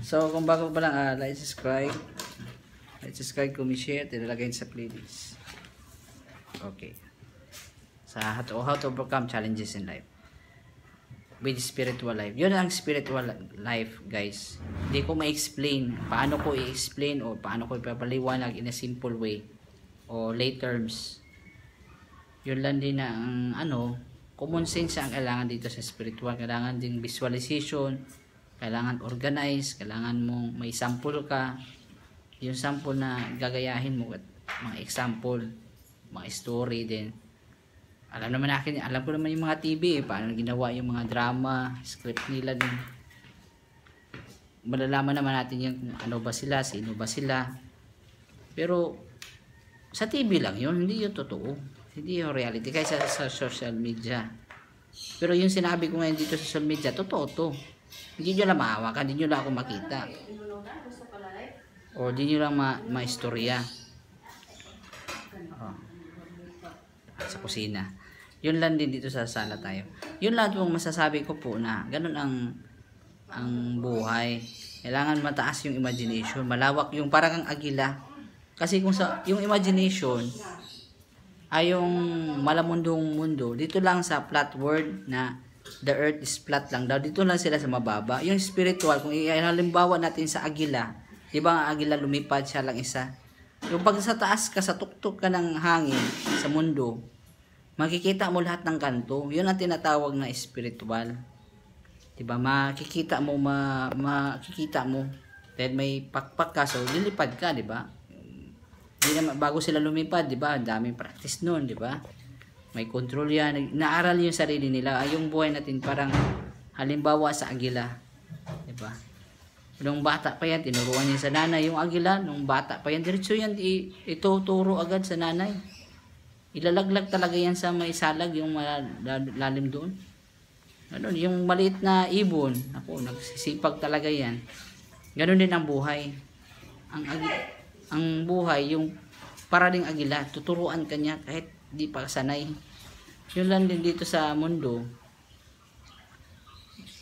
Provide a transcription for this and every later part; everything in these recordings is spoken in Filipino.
So, kung bago pa lang, like, subscribe. Like, subscribe, comment, share. Tinalagay sa playlist. Okay. Sa how to overcome challenges in life. With spiritual life. Yun ang spiritual life, guys. Hindi ko ma-explain. Paano ko i-explain o paano ko ipapaliwanag in a simple way. O lay terms. Yun lang din na ang common sense ang kailangan dito sa spiritual. Kailangan din visualization. Kailangan organize. Kailangan mong may sample ka. Yung sample na gagayahin mo at mga example, mga story din. Alam ko naman yung mga TV, paano ginawa yung mga drama, script nila din. Malalaman naman natin yung ano ba sila, sino ba sila. Pero sa TV lang yun, hindi yung totoo. Hindi yung reality, kaya sa social media. Pero yung sinabi ko ngayon dito sa social media, totoo to. Hindi nyo lang mahawakan, hindi nyo lang ako makita. O hindi nyo lang ma-istorya. Sa kusina. Yun lang din dito sa sala tayo. Yun lang yung masasabi ko po na ganun ang buhay. Kailangan mataas yung imagination, malawak yung parang ang agila. Kasi kung yung imagination ay yung malamundong mundo, dito lang sa flat world na the earth is flat lang daw, dito lang sila sa mababa. Yung spiritual, kung halimbawa natin sa agila, di ba ang agila lumipad siya lang isa? Yung pag sa taas ka, sa tuktok ka ng hangin sa mundo, makikita mo lahat ng kanto. Yun ang tinatawag na spiritual. Diba? Makikita mo. Dahil may pakpak ka, so lilipad ka, diba? Bago sila lumipad, diba? Daming practice nun, diba? May control yan. Naaral yung sarili nila. Yung buhay natin parang halimbawa sa agila. Diba? Nung bata pa yan, tinuruan niya sa nanay. Yung agila, nung bata pa yan, diretso yan, ituturo agad sa nanay. Ilalaglag talaga yan sa may salag, yung lalim doon. Ano, yung maliit na ibon, ako, nagsisipag talaga yan. Ganon din ang buhay. Ang buhay, yung para ding agila, tuturuan ka niya kahit di pa sanay. Yun lang din dito sa mundo.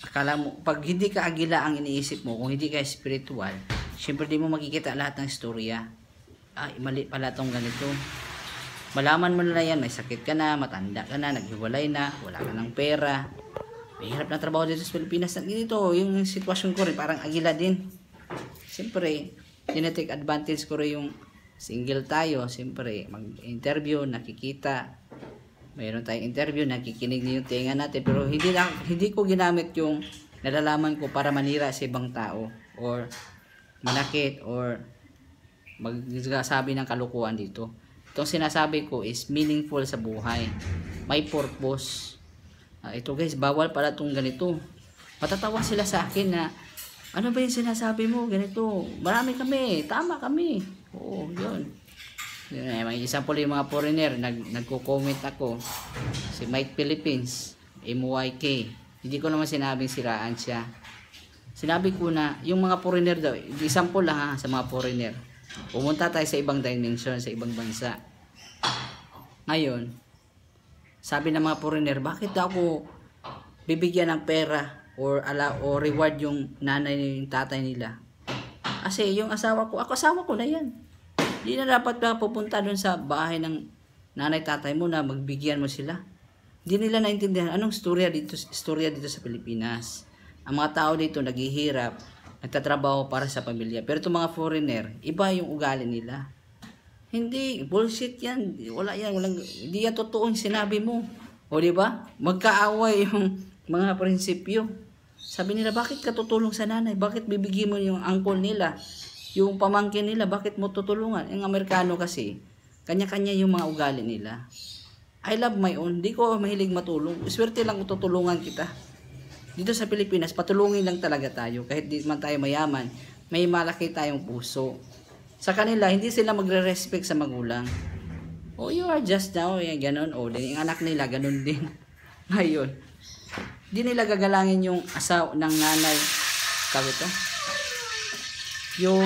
Akala mo, pag hindi ka agila ang iniisip mo, kung hindi ka spiritual, syempre di mo makikita lahat ng istorya. Ay, mali pala tong ganito. Malaman mo na yan, may sakit ka na, matanda ka na, naghiwalay na, wala ka ng pera. May hirap na trabaho dito sa Pilipinas. Dito, yung sitwasyon ko rin, parang agila din. Siyempre, tinetake advantage ko rin yung single tayo. Siyempre, mag-interview, nakikita. Mayroon tayong interview, nakikinig niyo yung tenga natin. Pero hindi ko ginamit yung nalalaman ko para manira sa ibang tao. Or manakit, or magsasabi ng kalukuhan dito. Itong sinasabi ko is meaningful sa buhay. May purpose. Ito guys, bawal pala itong ganito. Matatawa sila sa akin na, ano ba yung sinasabi mo? Ganito. Marami kami. Tama kami. Oo, yun. May example yung mga foreigner. Nagko-comment ako. Si Mike Philippines. MYK. Hindi ko naman sinabing siraan siya. Sinabi ko na, yung mga foreigner daw, example lang sa mga foreigner. Pumunta tayo sa ibang dimension, sa ibang bansa. Ngayon, sabi ng mga foreigner, bakit ako bibigyan ng pera or reward yung nanay yung tatay nila? Kasi yung asawa ko na yan. Hindi na dapat ka pupunta dun sa bahay ng nanay tatay mo na magbigyan mo sila. Hindi nila naintindihan anong istorya dito sa Pilipinas. Ang mga tao dito naghihirap, nagtatrabaho para sa pamilya. Pero itong mga foreigner, iba yung ugali nila. Hindi, bullshit yan. Wala yan, hindi yan totoo yung sinabi mo. O diba? Magkaaway yung mga prinsipyo. Sabi nila, bakit ka tutulong sa nanay? Bakit bibigyan mo yung uncle nila? Yung pamangkin nila, bakit mo tutulungan? Yung Amerikano kasi, kanya-kanya yung mga ugali nila. I love my own. Di ko mahilig matulong. Swerte lang kung tutulungan kita. Dito sa Pilipinas, patulungin lang talaga tayo. Kahit di man tayo mayaman, may malaki tayong puso. Sa kanila, hindi sila magre-respect sa magulang. Oh, you are just now, ganun. Oh, yung anak nila, ganun din. Ngayon, di nila gagalangin yung asawa ng nanay. Sabi to? Yung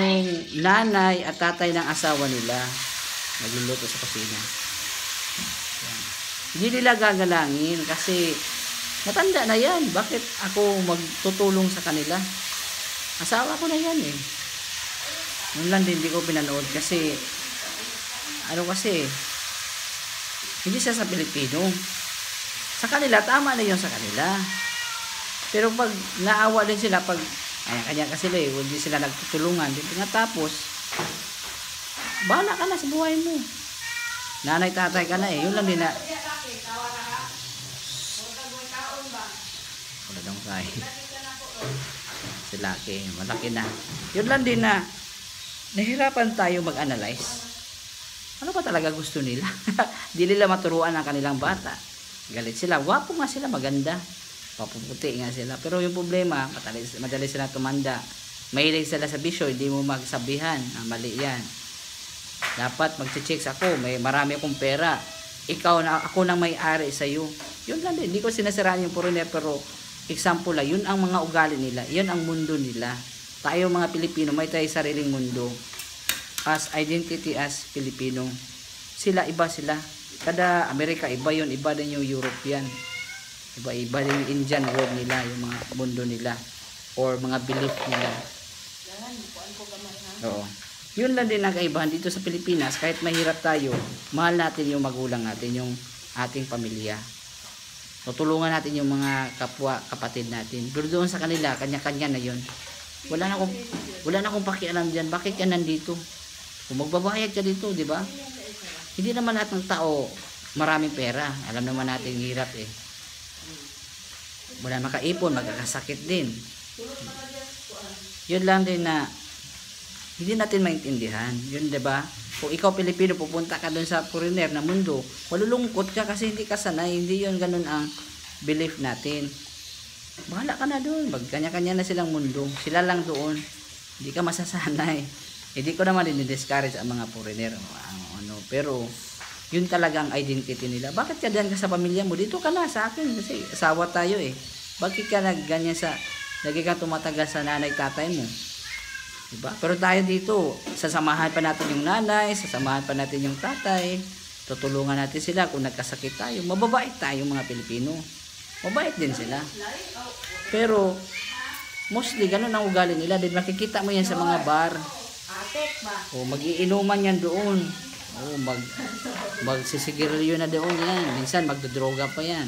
nanay at tatay ng asawa nila, nagluluto sa kusina. Hindi nila gagalangin kasi matanda na yan. Bakit ako magtutulong sa kanila? Asawa ko na yan eh. Yun lang din, hindi ko pinanood kasi, hindi siya sa Pilipino. Sa kanila, tama na yun sa kanila. Pero pag naawa din sila, pag, kanya kasi sila eh, hindi sila nagtutulungan. Nga tapos, bahala ka na sa buhay mo. Nanay, tatay ka na eh. Yun lang din na, wala dong tayo. Si Lucky, malaki na. Yun lang din na, nahirapan tayo mag-analyze. Ano ba talaga gusto nila? Di nila maturuan ang kanilang bata. Galit sila. Wapo nga sila, maganda. Papuputi nga sila. Pero yung problema, madali sila tumanda. Mahilig sila sa bisyo, hindi mo magsabihan. Mali yan. Dapat magche-checks ako. Marami akong pera. Ako nang may-ari sa iyo. Yun lang din. Hindi ko sinasiraan yung foreigner, pero example lang. Yun ang mga ugali nila. Yun ang mundo nila. Tayo mga Pilipino, may tayo sariling mundo. As identity as Pilipino. Iba sila. Kada Amerika, iba yun. Iba din yung European. Iba din yung Indian world nila. Yung mga mundo nila. Or mga belief nila. Oo. Yun lang din ang kaibahan dito sa Pilipinas. Kahit mahirap tayo, mahal natin yung magulang natin, yung ating pamilya. Tutulungan natin yung mga kapwa, kapatid natin. Pero doon sa kanila, kanya-kanya na yun. Wala na akong pakialam dyan. Bakit ka nandito? Kung magbabayad ka dito, di ba? Hindi naman lahat ng tao maraming pera. Alam naman natin hirap eh. Wala makaipon, magkakasakit din. Yun lang din na hindi natin maintindihan. Yun, di ba? Kung ikaw Pilipino, pupunta ka doon sa foreigner na mundo, malulungkot ka kasi hindi ka sanay. Hindi yun ganun ang belief natin. Bahala ka na doon. Kanya-kanya na silang mundo. Sila lang doon. Hindi ka masasanay. Hindi ko naman din-discourage ang mga foreigner. Pero, yun talagang identity nila. Bakit ka dyan ka sa pamilya mo? Dito ka na sa akin. Kasi asawa tayo eh. Bakit ka ganyan lagi ka tumatagal sa nanay tatay mo? Diba? Pero tayo dito, sasamahan pa natin yung nanay, sasamahan pa natin yung tatay, tutulungan natin sila kung nagkasakit tayo. Mababait tayo mga Pilipino. Mabait din sila. Pero, mostly, ganun ang ugali nila. Din makikita mo yan sa mga bar. O, mag-iinuman yan doon. O, magsisigarilyo na doon yan. Minsan, magdodroga pa yan.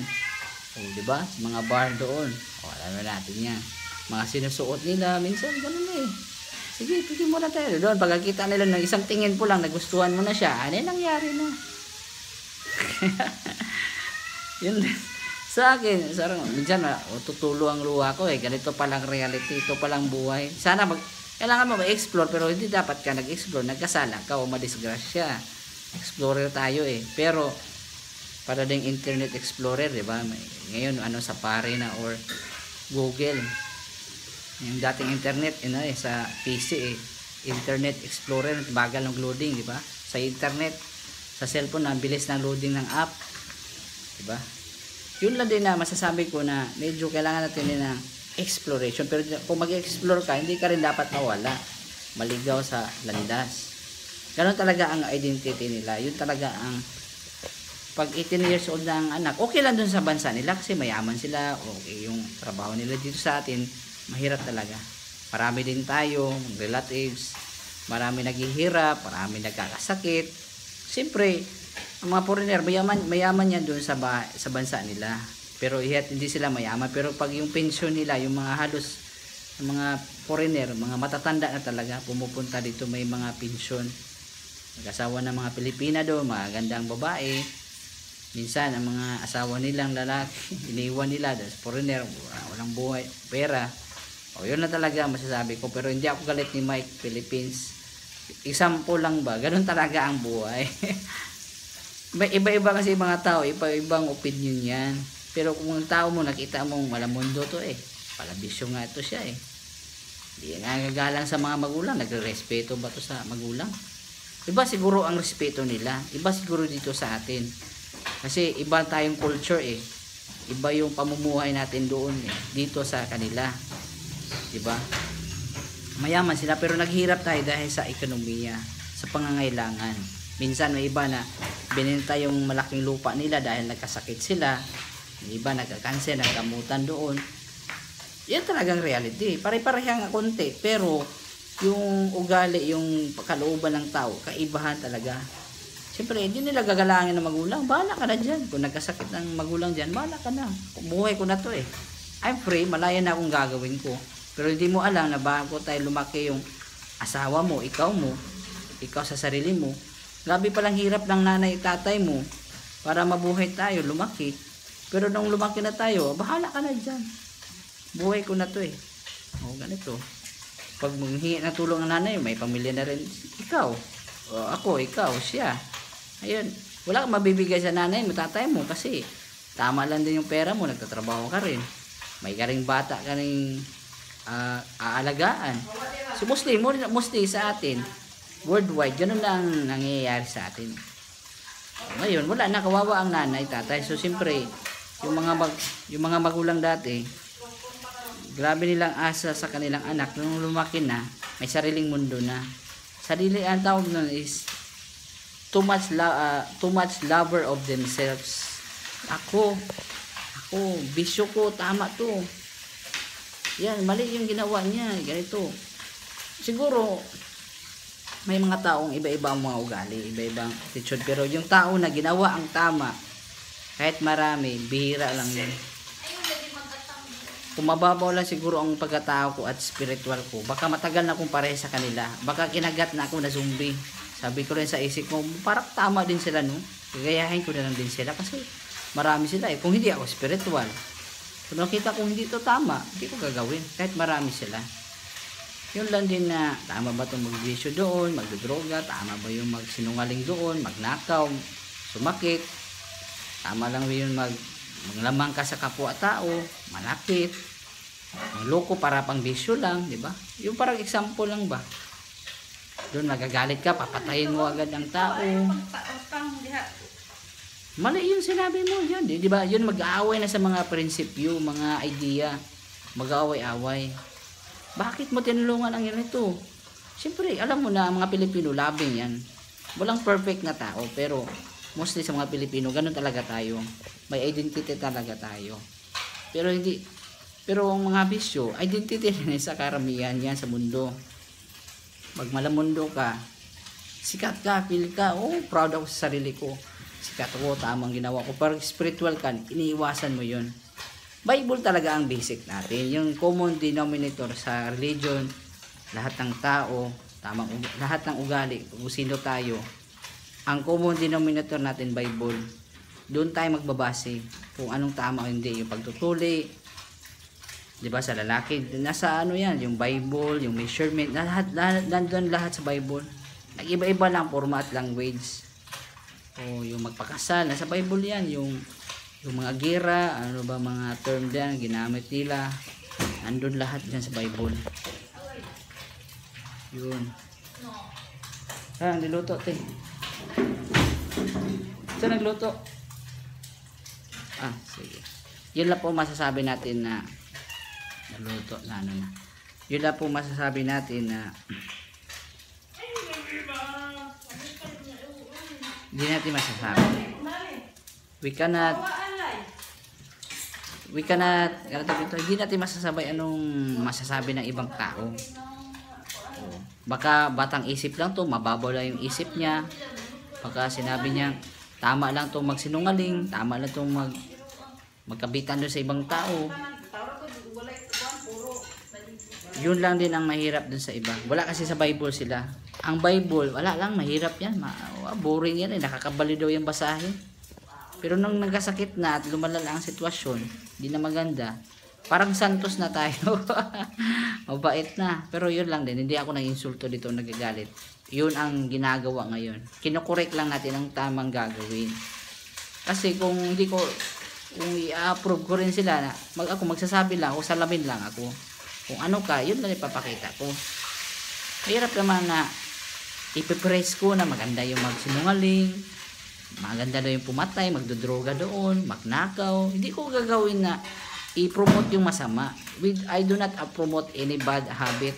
O, diba? Sa mga bar doon. O, alam natin yan. Mga sinusuot nila, minsan, ganun eh. Sige, pili mo na tayo doon. Pagkakita nila ng isang tingin po lang, nagustuhan mo na siya. Ano yung nangyari na? Yun sa akin. Minsan, tutulo ang luha ko eh. Ganito palang reality. Ito palang buhay. Sana kailangan mo ma-explore, pero hindi dapat ka nag-explore. Nagkasala ka o madisgrasya. Explorer tayo eh. Pero, para ding Internet Explorer, di ba? Ngayon, Safari na or Google. Yung dating internet sa PC Internet Explorer, bagal ng loading, di ba? Sa internet, sa cellphone, ang bilis ng loading ng app, di ba? Yun lang din na masasabi ko na medyo kailangan natin din ng exploration. Pero kung mag-explore ka, hindi ka rin dapat mawala, maligaw sa landas. Ganon talaga ang identity nila. Yun talaga ang pag 18 years old na ang anak, okay lang dun sa bansa nila kasi mayaman sila, okay yung trabaho nila dito sa atin. Mahirap talaga. Marami din tayo, relatives, marami naghihirap, marami nagkakasakit. Siyempre, ang mga foreigner, mayaman yan doon sa bansa nila. Pero hindi sila mayaman. Pero pag yung pension nila, yung mga halos, yung mga foreigner, mga matatanda na talaga, pumupunta dito, may mga pension. Mag-asawa ng mga Pilipina doon, mga gandang babae. Minsan, ang mga asawa nilang lalaki, iniwan nila, dahil foreigner, walang buhay, pera. O, yun na talaga masasabi ko. Pero hindi ako galit ni Mike Philippines. Example lang ba? Ganun talaga ang buhay. Iba-iba kasi mga tao. Iba-ibang opinion yan. Pero kung ang tao mo, nakita mong walang mundo to eh. Palabisyo nga ito siya eh. Hindi nga gagalang sa mga magulang. Nagre-respeto ba to sa magulang? Iba siguro ang respeto nila. Iba siguro dito sa atin. Kasi iba tayong culture eh. Iba yung pamumuhay natin doon eh. Dito sa kanila. Diba? Mayaman sila pero naghirap tayo dahil sa ekonomiya, sa pangangailangan. Minsan may iba na binenta yung malaking lupa nila dahil nagkasakit sila. May iba nagka-cancer, nagkamutan doon. Yan talagang reality. Pare-parehang konti, pero yung ugali, yung kalooban ng tao, kaibahan talaga. Siyempre, hindi nila gagalangin ng magulang. Bahala ka na dyan. Kung nagkasakit ng magulang dyan, bahala ka na. Buhay ko na to eh. I'm free, malaya na akong gagawin ko. Pero hindi mo alam na bago tayo lumaki yung asawa mo, ikaw sa sarili mo. Grabe palang hirap ng nanay at tatay mo para mabuhay tayo, lumaki. Pero nung lumaki na tayo, bahala ka na dyan. Buhay ko na to eh. O, ganito. Pag manghingi ng tulong ng nanay, may pamilya na rin. Ikaw, o ako, ikaw, siya. Ayun, wala kang mabibigay sa nanay mo, tatay mo, kasi tama lang din yung pera mo, nagtatrabaho ka rin. May karing bata ka rin aalagaan. So mostly sa atin, worldwide, ganun lang nangyayari sa atin. Ngayon, wala na, kawawa ang nanay, tatay. So siyempre, yung mga magulang dati, grabe nilang asa sa kanilang anak. Nung lumaki na, may sariling mundo na. Sarili, ang tawag nun is too much lover of themselves. Ako, bisyo ko, tama to. Yan, mali yung ginawa niya, ganito. Siguro, may mga taong iba-iba ang mga ugali, iba-ibang attitude. Pero yung tao na ginawa ang tama, kahit marami, bihira lang yun. Kung mababaw lang siguro ang pagkatao ko at spiritual ko, baka matagal na akong pareha sa kanila. Baka kinagat na ako na zombie. Sabi ko rin sa isip ko, parang tama din sila, no? Gagayahin ko na lang din sila kasi marami sila eh. Kung hindi ako spiritual, kung nakita ko hindi ito tama, hindi ko gagawin. Kahit marami sila. Yun lang din na, tama ba itong magbisyo doon, magdodroga, tama ba yung magsinungaling doon, magnakaw, sumakit, tama lang ba yun manglamang ka sa kapwa-tao, malapit, loko para pang bisyo lang, di ba? Yung parang example lang ba? Doon nagagalit ka, papatayin mo agad ang tao. Mali yun sinabi mo yan, di ba? Yun mag-aaway na sa mga prinsipyo, mga idea, mag-aaway-away. Bakit mo tinulungan ang ganito? Siyempre, alam mo na, mga Pilipino, labing yan. Walang perfect na tao, pero mostly sa mga Pilipino, ganun talaga tayo. May identity talaga tayo. Pero ang mga bisyo, identity rin sa karamihan yan sa mundo. Pag malamundo ka, sikat ka, feel ka, oh, proud ako sa sarili ko. Sikat ako, tamang ginawa ko. Pero spiritual ka, iniiwasan mo yun. Bible talaga ang basic natin. Yung common denominator sa religion, lahat ng tao, lahat ng ugali, kung sino tayo, ang common denominator natin, Bible. Doon tayo magbabase kung anong tama o hindi. Yung pagtutuli, di ba, sa lalaki, nasa ano yan, yung Bible, yung measurement, nandun lahat sa Bible. Nag-iba-iba lang, format, language. O yung magpakasal, nasa Bible yan. Yung mga gira, ano ba mga term diyan ginamit nila, nandun lahat diyan sa Bible. Yun. Niluto te. Saan nagluto? Sige. Yun lang po masasabi natin na naluto na ano na. Yun lang po masasabi natin na hindi natin masasabi. We cannot hindi natin masasabay anong masasabi ng ibang tao. Baka batang isip lang to, mababaw lang yung isip niya. Baka sinabi niya tama lang to magsinungaling, tama lang to magkabitan doon sa ibang tao. Yun lang din ang mahirap dun sa iba. Wala kasi sa Bible sila. Ang Bible, wala lang, mahirap yan. Boring yan eh, nakakabali daw yung basahin. Pero nung nagkasakit na at lumalala ang sitwasyon, hindi na maganda, parang santos na tayo. Mabait na. Pero yun lang din, hindi ako nag-insulto dito, nagagalit. Yun ang ginagawa ngayon. Kinokorek lang natin ang tamang gagawin. Kasi kung i-approve ko rin sila, ako magsasabi lang, o salamin lang ako. Kung ano ka, yun lang ipapakita ko. Mahirap naman na ipipraise ko na maganda yung magsinungaling, maganda na yung pumatay, magdodroga doon, magnakaw. Hindi ko gagawin na i-promote yung masama. I do not promote any bad habit.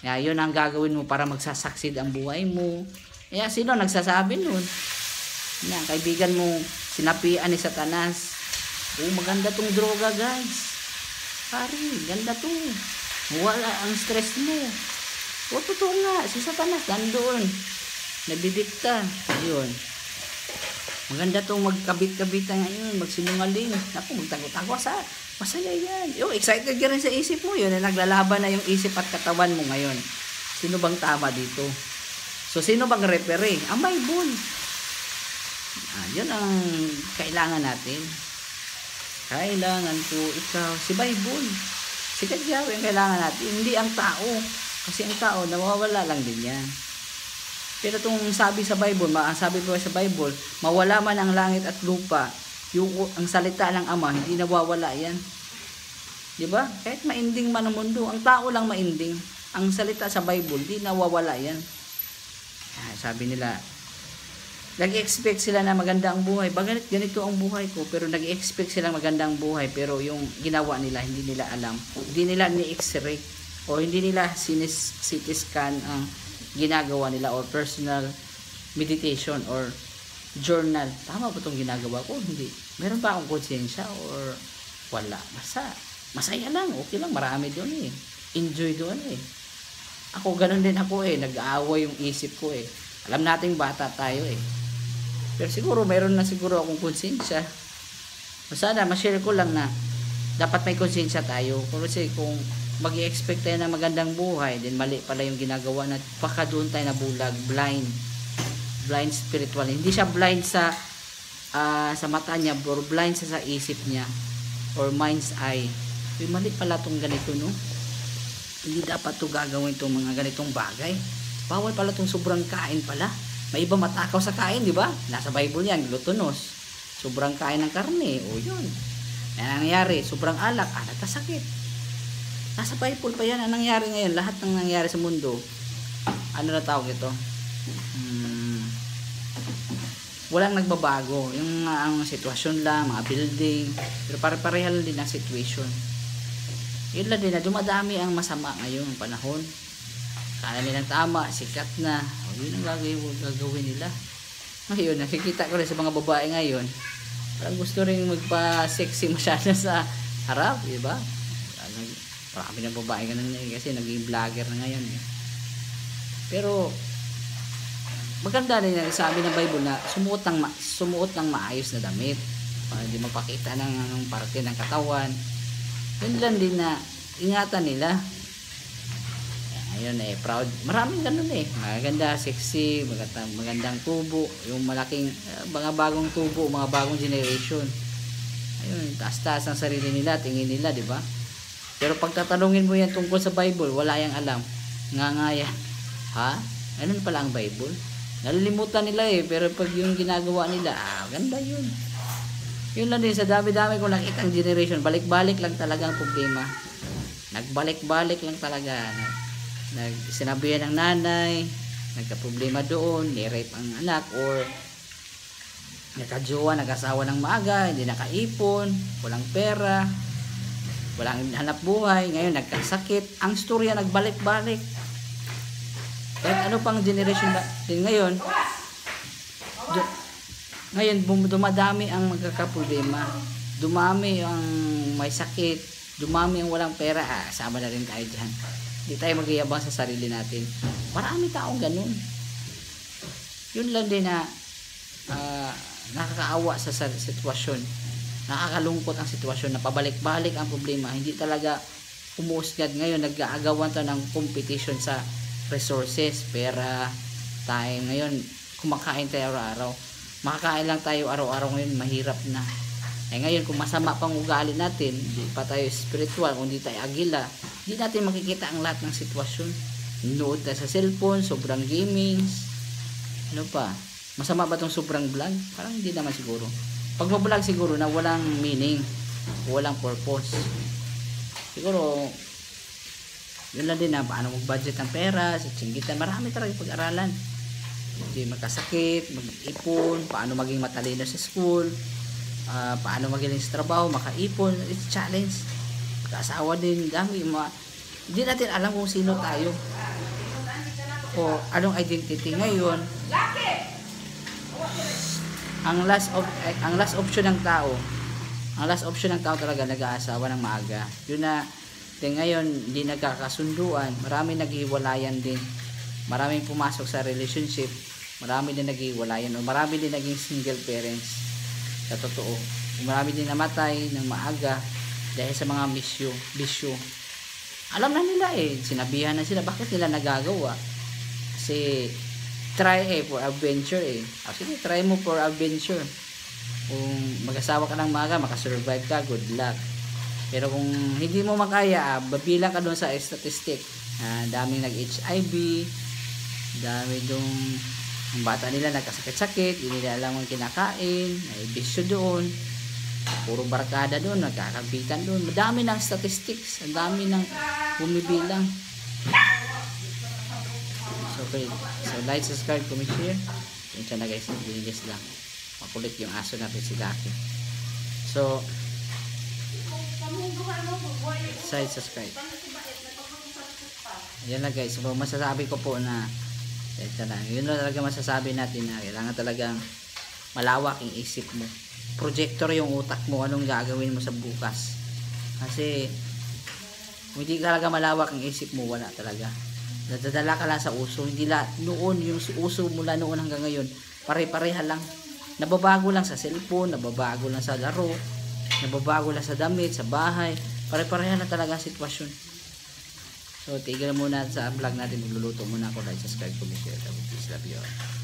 Kaya yun ang gagawin mo para magsasucceed ang buhay mo. Kaya sino nagsasabi nun? Yan, kaibigan mo, sinapian ni Satanas. Maganda tong droga guys. Pare, ganda to. Wala ang stress mo. O, totoo nga, si Satanas nandoon. Nabibigta. Ayun. Maganda tong magkabit-kabitan ngayon, magsinungaling. Ako, magtago-tago sa masaya yan. Yo, excited ka rin sa isip mo yun. Naglalaban na yung isip at katawan mo ngayon. Sino bang tama dito? So, sino bang referee? Ang Bible. Yun ang kailangan natin. Kailangan ko ikaw. Si Bible. Si Yahweh ang kailangan natin. Hindi ang tao. Kasi ang tao, nawawala lang din yan. Pero itong sabi sa Bible, sabi po sa Bible, mawala man ang langit at lupa, ang salita ng Ama, hindi nawawala yan. Diba? Kahit mainding man ang mundo, ang tao lang mainding. Ang salita sa Bible, hindi nawawala yan. Sabi nila, nag-expect sila na maganda ang buhay. Ganito ang buhay ko, pero nag-expect sila maganda ang buhay, pero yung ginawa nila, hindi nila alam. Hindi nila ni-x-ray, o hindi nila CT scan ang ginagawa nila, or personal meditation or journal. Tama ba itong ginagawa ko? Hindi. Meron pa akong konsensya or wala? Masaya lang. Okay lang. Marami doon eh. Enjoy doon eh. Ako, ganun din ako eh. Nag-aaway yung isip ko eh. Alam nating bata tayo eh. Pero siguro, meron na siguro akong konsensya. Sana, ma-share ko lang na dapat may konsensya tayo. Kasi kung mag-i-expect tayo ng magandang buhay, then mali pala yung ginagawa na baka doon tayo nabulag, blind spiritual. Hindi siya blind sa mata niya, or blind sa isip niya, or mind's eye. Mali pala tong ganito, no? Hindi dapat to gagawin itong mga ganitong bagay. Bawal pala tong sobrang kain pala. May iba matakaw sa kain, di ba? Nasa Bible yan, glutinous. Sobrang kain ng karne, o yun. Yan ang nangyari, sobrang alak, nagkasakit. Nasa Bible pa yan. Ang nangyari ngayon, lahat ng nangyari sa mundo, ano na tawag ito? Walang nagbabago. Yung ang sitwasyon lang, mga building, pero pare-pareha lang din ang situation. Yun lang din na dumadami ang masama ngayon, panahon. Kala nilang tama, sikat na. Yun ang gagawin nila. Ngayon, nakikita ko rin sa mga babae ngayon, parang gusto rin magpa-sexy masyado sa harap, di ba? Marami ng babae ganun eh, kasi naging vlogger na ngayon eh. Pero maganda rin yung sabi ng Bible na sumuot ng maayos na damit para hindi magpakita ng parte ng katawan. Yun lang din na ingatan nila. Ayun eh, proud. Maraming ganun eh. Maganda, sexy, magandang tubo, yung malaking mga bagong tubo, mga bagong generation. Ayun, taas-taas ang sarili nila, tingin nila, di ba? Pero pag tatanungin mo yan tungkol sa Bible, wala yang alam. Nga yan. Ha? Ano pala ang Bible? Nalilimutan nila eh. Pero pag yung ginagawa nila, ganda yun. Yun lang din, sa dami-dami kong nakitang generation, balik-balik lang talaga ang problema. Nagbalik-balik lang talaga. Sinabihan ng nanay, nagka-problema doon, ni-rape ang anak, or nagka-jowa, nag-asawa ng maaga, hindi nakaipon, walang pera, walang hanap buhay, ngayon nagkasakit. Ang storya nagbalik-balik. Kahit ano pang generation ba din ngayon, dumadami ang magkakaproblema. Dumami ang may sakit, dumami ang walang pera. Sama na rin tayo dyan. Hindi tayo magyayabang sa sarili natin. Marami taong ganun. Yun lang din na nakakaawa sa sitwasyon. Nakakalungkot ang sitwasyon na pabalik-balik ang problema. Hindi talaga umuusgad. Ngayon nag-aagawan tayo ng competition sa resources, pera, time. Ngayon kumakain tayo araw-araw. Makakain lang tayo araw-araw ngayon, mahirap na. Ngayon kung masama pang ugali natin, hindi pa tayo spiritual, kung hindi tayo agila, hindi natin makikita ang lahat ng sitwasyon. Nood tayo sa cellphone, sobrang gaming. Ano pa? Masama ba itong sobrang vlog? Parang hindi naman siguro. Pag-vlog siguro na walang meaning, walang purpose. Siguro, yun lang din na paano mag-budget ng pera, sa tsinggitan, marami talaga pag-aralan. Hindi magkasakit, mag-ipon, paano maging matalino sa school, paano magaling sa trabaho, makaipon, it's challenge. Pag-asawa din, dami, hindi natin alam kung sino tayo. O anong identity ngayon. Ang last option ng tao, Ang last option ng tao talaga nag-aasawa ng maaga. Yun na, ngayon, hindi nagkakasunduan. Maraming naghiwalayan din. Maraming pumasok sa relationship. Marami din naghiwalayan. O marami din naging single parents. Sa totoo. Marami din namatay ng maaga dahil sa mga bisyo. Alam na nila sinabihan na sila, bakit nila nagagawa? Kasi try for adventure Actually, try mo for adventure. Kung mag-asawa ka ng maaga, makasurvive ka, good luck. Pero kung hindi mo makaya, babilang ka doon sa statistic. Daming nag-HIV, dami doon ang bata nila nagkasakit-sakit, hindi nila alam ang kinakain, may bisyo doon, puro barkada doon, nagkakabitan doon. Madami ng statistics, ang dami ng bumibilang. So, okay. So, like, subscribe, comment, share. Yun siya na guys, nilinis lang. Makulit yung aso natin si Lucky. So, subscribe. Ayan na guys. So, masasabi ko po na ito na. Yun na talaga masasabi natin na kailangan talagang malawak yung isip mo. Projector yung utak mo. Anong gagawin mo sa bukas. Kasi kung hindi talaga malawak ang isip mo, wala talaga. Nadadala ka lang sa uso. Hindi noon, yung uso mula noon hanggang ngayon, pare-pareha lang. Nababago lang sa cellphone, nababago lang sa laro, nababago lang sa damit, sa bahay. Pare-pareha na talaga ang sitwasyon. So, tigil muna sa vlog natin. Magluluto muna ako. Like, subscribe, comment, share. Please, love you all.